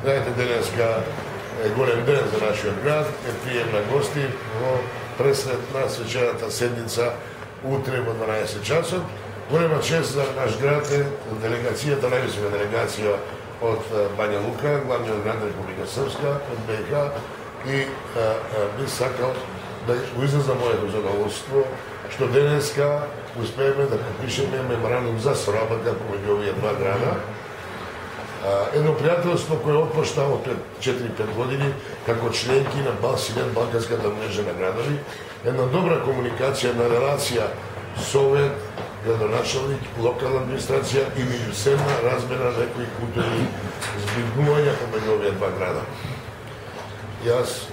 Знаете, денеска е голем ден за нашиот град, е прием на гости во пресред на свечената седница утре во 12 часот. Голема чест за наш град е делегацијата, највисока делегација од Бања Лука, главниот град на Република Српска, од БиХ, и би сакал да изразам моето задоволство што денеска успееме да подпишеме меморандум за соработка помеѓу овие два града. Едно пријателство кое отпочнало пред 4-5 години како членки на БАЛСИНЕТ, Балканската мрежа на градови, една добра комуникација, една релација совет, градоначалник, локална администрација и меѓусебна размена на некои културни збигнувања помеѓу овие два града. Јас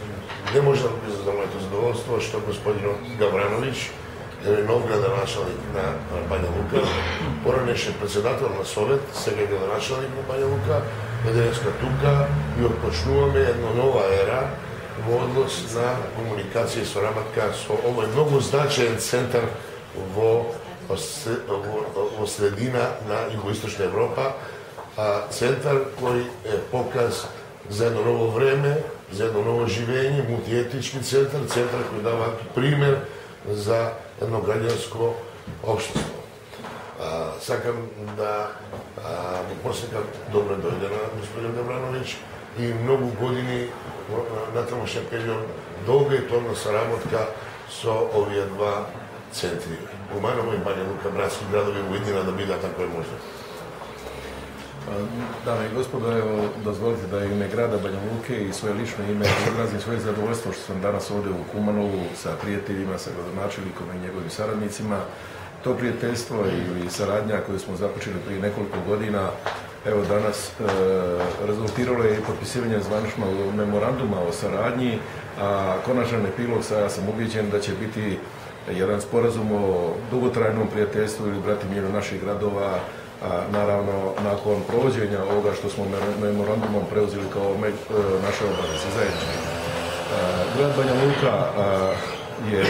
не можам да изразам моето задоволство што господин Гаврановиќ е нов градоначалник на Бања Лука, поранеше председател на совет, сега градоначалник на Бања Лука, е денеска тука и отпочнуваме една нова ера во однос на комуникација и соработка со овој многу значаен центар во средина на Југоисточна Европа, центар кој е показ за едно ново време, за едно ново живење, мултиетнички центар, центар кој дава пример за едно граѓанско општество. Сакам да му посекам добра дојдена господин Гаврановиќ и многу години на тамошен период долга и плодна соработка со овие два центри. Куманово и Бања Лука, братски градови уединено да бидат ако е можно. Dame i gospodo, evo, dozvolite da ime grada Banja Luke i svoje lično ime izrazim svoje zadovoljstvo što sam danas ovdje u Kumanovu sa prijateljima, sa gradonačelnikom i njegovim saradnicima. To prijateljstvo ili saradnja koju smo započeli prije nekoliko godina, evo danas rezultiralo je i potpisivanje zvaničnog memoranduma o saradnji, a konačan epilog, ja sam ubijeđen da će biti jedan sporazum o dugotrajnom prijateljstvu ili bratimiru naših gradova, naravno nakon provođenja ovoga što smo memorandumom preuzeli kao naše obaveze zajedničke. Grad Banja Luka je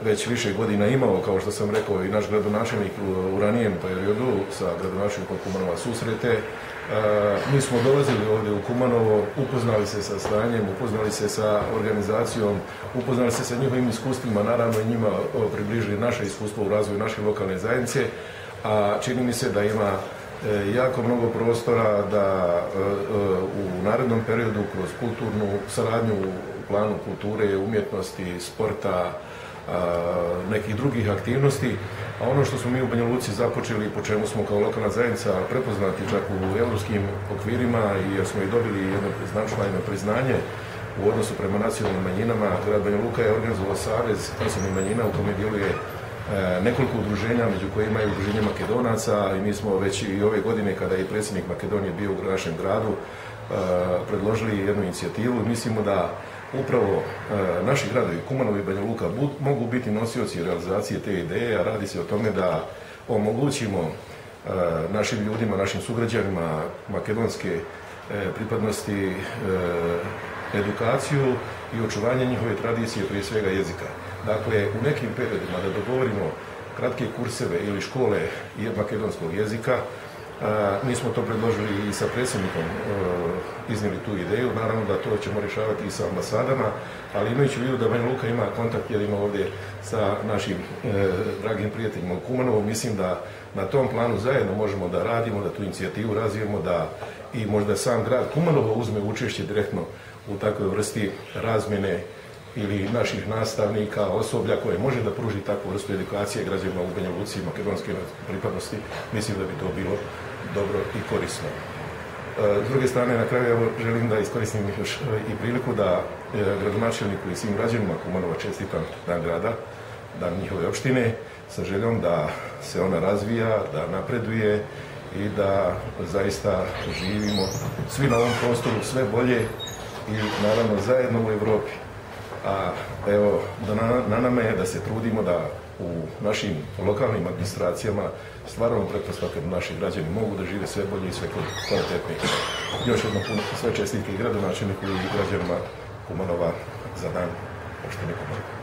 već više godina imao, kao što sam rekao, i naš gradonačelnik u ranijem periodu sa gradonačelnikom Kumanova susrete. Mi smo dolazili ovdje u Kumanovo, upoznali se sa stanjem, upoznali se sa organizacijom, upoznali se sa njihovim iskustvima, naravno i njima približili naše iskustvo u razvoju naše lokalne zajednice, a čini mi se da ima jako mnogo prostora da u narednom periodu kroz kulturnu saradnju u planu kulture, umjetnosti, sporta, nekih drugih aktivnosti, a ono što smo mi u Banja Luci započeli, po čemu smo kao lokalna zajednica prepoznati čak u europskim okvirima i jer smo i dobili jedno značajno priznanje u odnosu prema nacionalnim manjinama, grad Banja Luka je organizovao Savez nacionalnih manjina u kome djeluje nekoliko udruženja, među kojima je Udruženje Makedonaca, i mi smo već i ove godine, kada je predsjednik Makedonije bio u našem gradu, predložili jednu inicijativu i mislimo da upravo naši gradovi, Kumanovo i Banja Luka, mogu biti nosioci realizacije te ideje, a radi se o tome da omogućimo našim ljudima, našim sugrađanima makedonske pripadnosti edukaciju i očuvanje njihove tradicije, prije svega jezika. Dakle, u nekim periodima da dogovorimo kratke kurseve ili škole makedonskog jezika. Mi smo to predložili i sa predsjednikom, iznijeli tu ideju, naravno da to ćemo rješavati i sa ambasadama, ali imajući u vidu da Banja Luka ima kontakt jedino ovdje sa našim dragim prijateljima u Kumanovu, mislim da na tom planu zajedno možemo da radimo, da tu inicijativu razvijemo, da i možda sam grad Kumanovo uzme učešće direktno u takvoj vrsti razmjene ili naših nastavnika, osoblja koje može da pruži takvu vrstu edukacije građanima u Banja Luci i makedonske pripadnosti. Mislim da bi to bilo dobro i korisno. S druge strane, na kraju evo, želim da iskoristim još i priliku da gradonačelniku i svim građanima Kumanova čestitam dan grada, dan njihove opštine, sa željom da se ona razvija, da napreduje i da zaista živimo svi na ovom prostoru sve bolje i naravno zajedno u Evropi. A evo, na nama je da se trudimo da u našim lokalnim administracijama stvaramo pretpostavke da naši građani mogu da žive sve bolje i sve kvalitetnije. Još jednom puno sve čestitke i gradonačelniku i građanima Kumanova za dan opštine Kumanova.